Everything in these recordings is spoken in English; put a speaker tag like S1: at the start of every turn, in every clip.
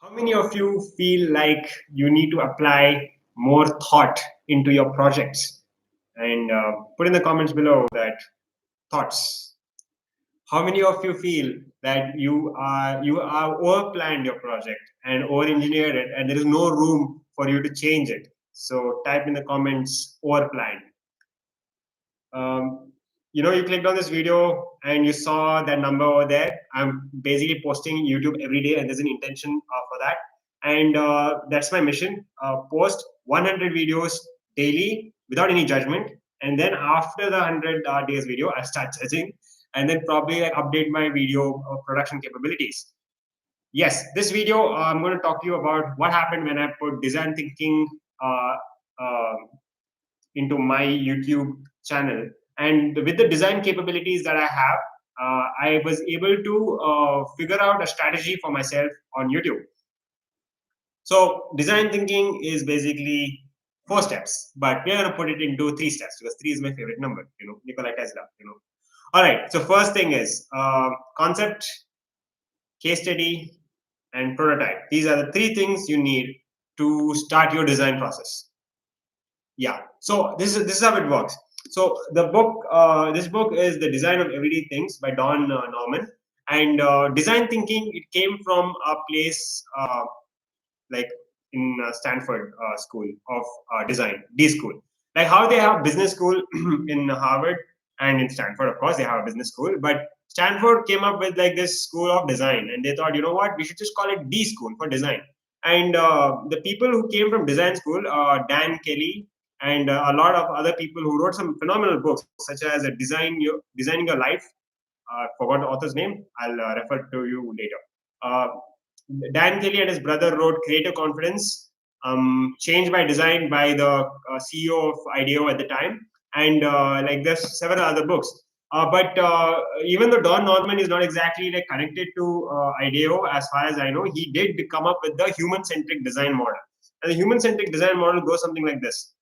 S1: How many of you feel like you need to apply more thought into your projects? And put in the comments below that thoughts. How many of you feel that you are over planned your project and over engineered it, and there is no room for you to change it? So type in the comments over planned. um, you clicked on this video and you saw that number over there. I'm basically posting YouTube every day, and there's an intention for that. And that's my mission. Post 100 videos daily without any judgment. And then after the 100 days video, I start judging, and then probably like, update my video production capabilities. Yes, this video I'm going to talk to you about what happened when I put design thinking uh, uh, into my YouTube channel. And with the design capabilities that I have, I was able to figure out a strategy for myself on YouTube. So design thinking is basically 4 steps, but we're going to put it into 3 steps because 3 is my favorite number, Nikola Tesla. All right, so first thing is concept, case study, and prototype. These are the 3 things you need to start your design process. Yeah, so this is how it works. So the book this book is The Design of Everyday Things by Don Norman. And design thinking, it came from a place like in Stanford School of Design, D School. Like how they have business school in Harvard, and in Stanford, of course, they have a business school. But Stanford came up with like this school of design, and they thought, you know what, we should just call it D School for design. And the people who came from design school, Dan Kelly, and a lot of other people who wrote some phenomenal books, such as Designing Your Life. Forgot the author's name. I'll refer to you later. Uh, Dan Kelly and his brother wrote Creative Confidence, Change by Design by the CEO of IDEO at the time, and like there's several other books. But even though Don Norman is not exactly like connected to IDEO, as far as I know, he did come up with the human-centric design model. And the human-centric design model goes something like this: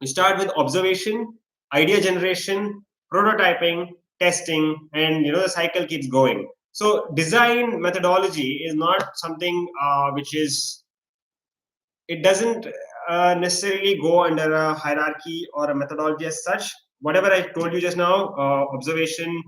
S1: you start with observation, idea generation, prototyping, testing, and the cycle keeps going. So design methodology is not something which is, it doesn't necessarily go under a hierarchy or a methodology as such. Whatever I told you just now, observation,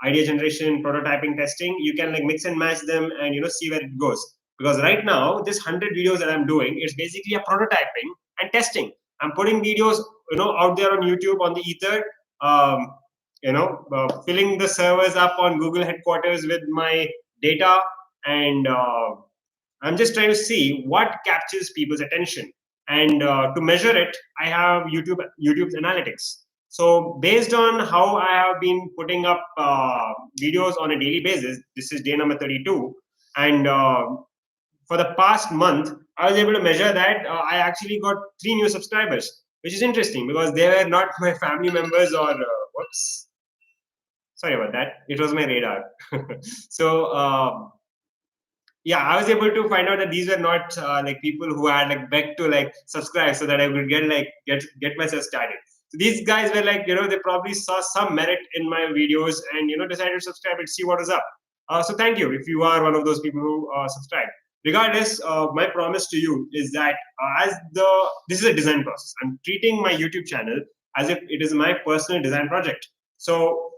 S1: idea generation, prototyping, testing, you can like mix and match them and see where it goes. Because right now, this 100 videos that I'm doing is basically a prototyping and testing. I'm putting videos out there on YouTube, on the ether, um, filling the servers up on Google headquarters with my data, and I'm just trying to see what captures people's attention. And to measure it, I have YouTube's analytics. So based on how I have been putting up videos on a daily basis, this is day number 32, and for the past month, I was able to measure that I actually got 3 new subscribers, which is interesting because they were not my family members or whoops. Sorry about that. It was my radar. So yeah, I was able to find out that these were not like people who had like begged to like subscribe so that I would get myself started. So these guys were like, they probably saw some merit in my videos and decided to subscribe and see what is up. So thank you if you are one of those people who subscribe. Regardless, my promise to you is that this is a design process. I'm treating my YouTube channel as if it is my personal design project. So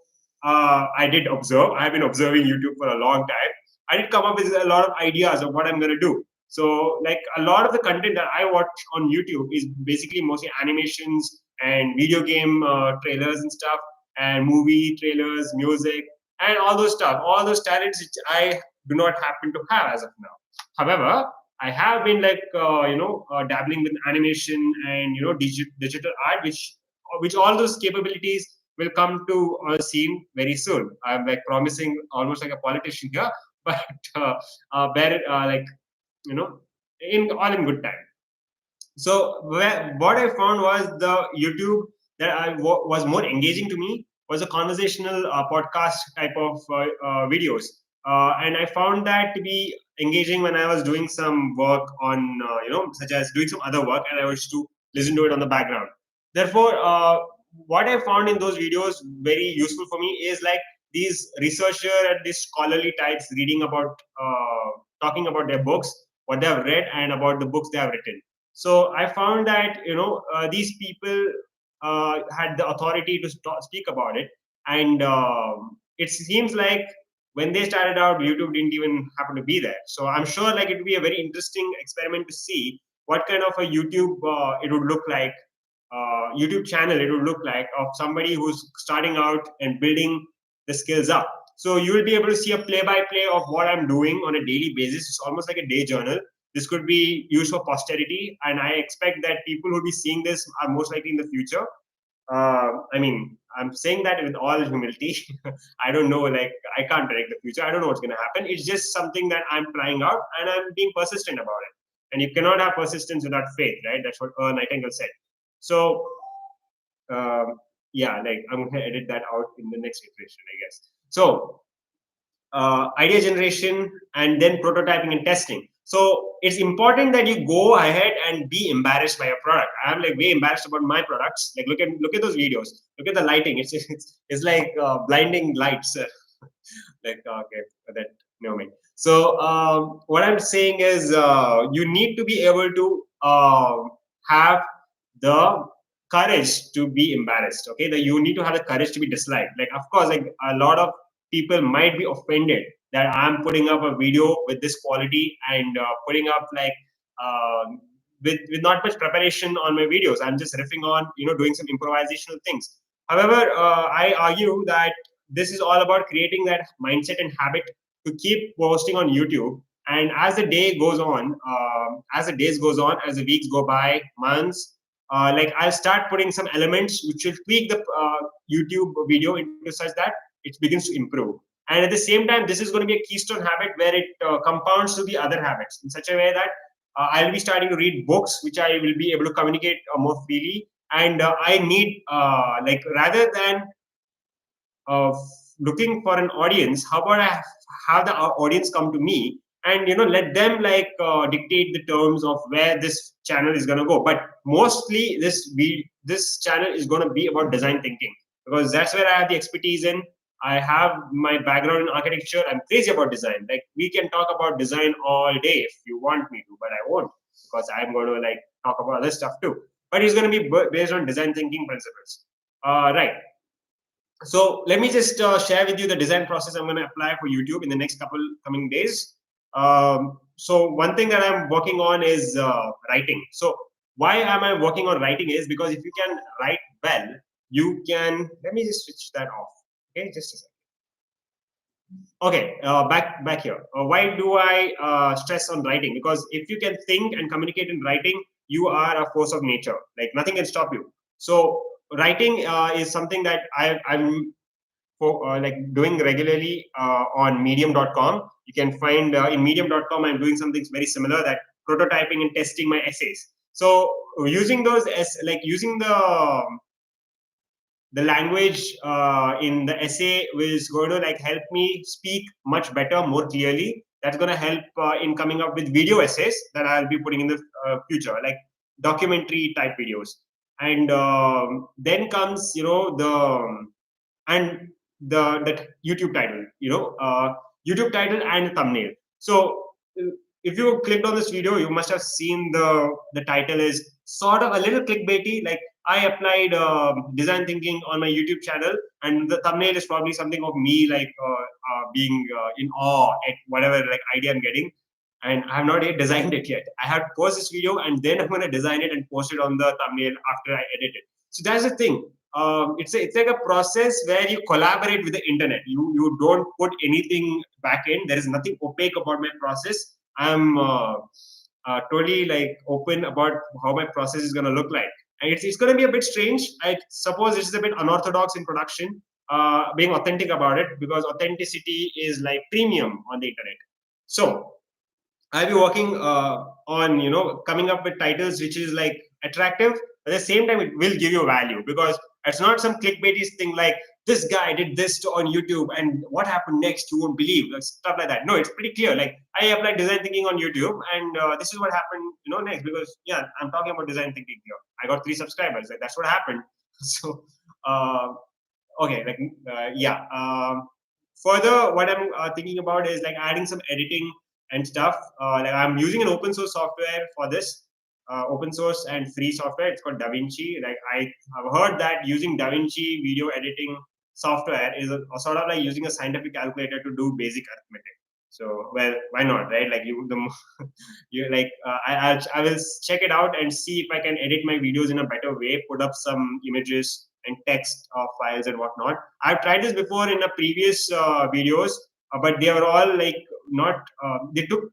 S1: I did observe. I have been observing YouTube for a long time. I did come up with a lot of ideas of what I'm going to do. So, like a lot of the content that I watch on YouTube is basically mostly animations and video game trailers and stuff, and movie trailers, music, and all those stuff. All those talents which I do not happen to have as of now. However, I have been like dabbling with animation and digital art, which all those capabilities will come to a scene very soon. I'm like promising almost like a politician here, but bear it like in all in good time. So what I found was the YouTube that was more engaging to me was a conversational podcast type of videos, and I found that to be engaging when I was doing some work on such as doing some other work, and I was to listen to it on the background. Therefore, what I found in those videos very useful for me is like these researcher and these scholarly types reading about talking about their books, what they have read and about the books they have written. So I found that these people had the authority to speak about it, and it seems like when they started out, YouTube didn't even happen to be there. So I'm sure like it would be a very interesting experiment to see what kind of a YouTube it would look like, YouTube channel it would look like of somebody who's starting out and building the skills up. So you will be able to see a play-by-play of what I'm doing on a daily basis. It's almost like a day journal. This could be used for posterity, and I expect that people who will be seeing this are most likely in the future. I mean, I'm saying that with all humility. I don't know, like, I can't predict the future. I don't know what's going to happen. It's just something that I'm trying out and I'm being persistent about it. And you cannot have persistence without faith, right? That's what Nightingale said. So, yeah, like, I'm going to edit that out in the next iteration, I guess. So, idea generation and then prototyping and testing. So it's important that you go ahead and be embarrassed by your product. I'm like way embarrassed about my products. Like look at those videos. Look at the lighting. It's like blinding lights. Like okay, that no mind. So what I'm saying is you need to be able to have the courage to be embarrassed. Okay, that you need to have the courage to be disliked. Like of course, like a lot of people might be offended that I'm putting up a video with this quality and putting up like with not much preparation on my videos. I'm just riffing on, doing some improvisational things. However, I argue that this is all about creating that mindset and habit to keep posting on YouTube. And as the day goes on, as the days goes on, as the weeks go by, months, like I'll start putting some elements which will tweak the YouTube video into such that it begins to improve. And at the same time, this is going to be a keystone habit where it compounds to the other habits in such a way that I'll be starting to read books, which I will be able to communicate more freely. And I need, like, rather than uh, looking for an audience, how about I have the audience come to me and let them like dictate the terms of where this channel is going to go. But mostly this channel is going to be about design thinking, because that's where I have the expertise in. I have my background in architecture. I'm crazy about design. Like we can talk about design all day if you want me to, but I won't, because I'm going to like talk about other stuff too. But it's going to be based on design thinking principles. Right. So let me just share with you the design process I'm going to apply for YouTube in the next couple coming days. So one thing that I'm working on is writing. So why am I working on writing is because if you can write well, you can, let me just switch that off. Okay, just a second. Okay, back here. Why do I stress on writing? Because if you can think and communicate in writing, you are a force of nature. Like nothing can stop you. So writing is something that I'm like doing regularly on medium.com. You can find in medium.com I'm doing something very similar, that prototyping and testing my essays. So using those like using the language in the essay is going to like help me speak much better, more clearly. That's going to help in coming up with video essays that I'll be putting in the future, like documentary type videos. And then comes and the YouTube title, YouTube title and thumbnail. So if you clicked on this video, you must have seen the title is sort of a little clickbaity. Like I applied design thinking on my YouTube channel, and the thumbnail is probably something of me like being in awe at whatever like idea I'm getting. And I have not yet designed it yet. I have to post this video and then I'm going to design it and post it on the thumbnail after I edit it. So that's the thing. It's like a process where you collaborate with the internet. You don't put anything back in. There is nothing opaque about my process. I'm totally like open about how my process is going to look like. And it's going to be a bit strange. I suppose it's a bit unorthodox in production, being authentic about it, because authenticity is like premium on the internet. So I'll be working on coming up with titles which is like attractive. At the same time, it will give you value, because it's not some clickbaity thing like this guy did this on YouTube and what happened next you won't believe, like stuff like that. No, it's pretty clear. Like I applied design thinking on YouTube and this is what happened next, because yeah, I'm talking about design thinking here. I got 3 subscribers. Like that's what happened. So okay, like yeah. Further, what I'm thinking about is like adding some editing and stuff. Like I'm using an open source software for this, open source and free software. It's called DaVinci. Like I've heard that using DaVinci video editing software is a sort of like using a scientific calculator to do basic arithmetic. So, well, why not, right? Like you like I will check it out and see if I can edit my videos in a better way, put up some images and text files and whatnot. I've tried this before in a previous videos, but they were all like not. They took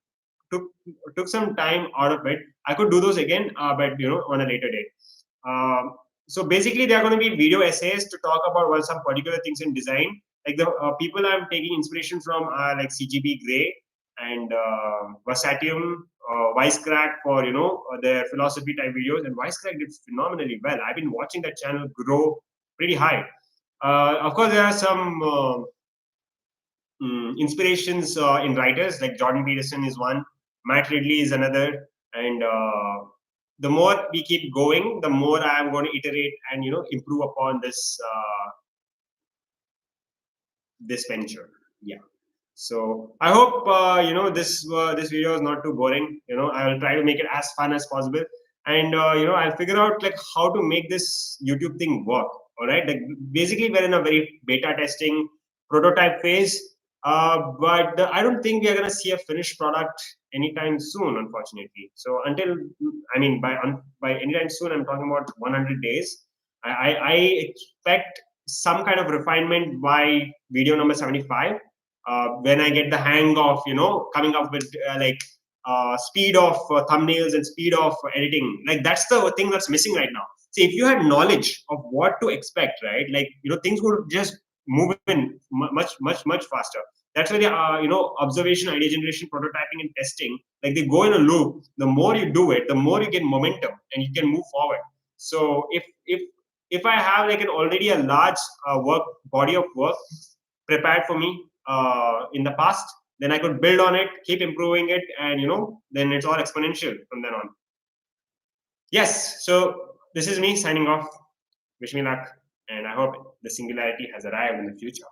S1: took some time out of it. I could do those again, but on a later date. So basically, there are going to be video essays to talk about some particular things in design. Like the people I'm taking inspiration from are like CGB Grey and Versatium, Wisecrack for their philosophy type videos, and Wisecrack did phenomenally well. I've been watching that channel grow pretty high. Of course, there are some inspirations in writers, like Jordan Peterson is one, Matt Ridley is another, and the more we keep going, the more I am going to iterate and improve upon this venture. Yeah. So I hope this video is not too boring. I will try to make it as fun as possible, and I'll figure out like how to make this YouTube thing work. All right, like basically we're in a very beta testing prototype phase, but I don't think we are gonna see a finished product anytime soon, unfortunately. So until by anytime soon, I'm talking about 100 days. I expect some kind of refinement by video number 75, when I get the hang of coming up with speed of thumbnails and speed of editing. Like that's the thing that's missing right now. See, if you had knowledge of what to expect, right? Like things would just move in much faster. That's why the observation, idea generation, prototyping, and testing, like they go in a loop. The more you do it, the more you get momentum and you can move forward. So if I have like an already a large body of work prepared for me in the past, then I could build on it, keep improving it, and then it's all exponential from then on. Yes, so this is me signing off. Wish me luck, and I hope the singularity has arrived in the future.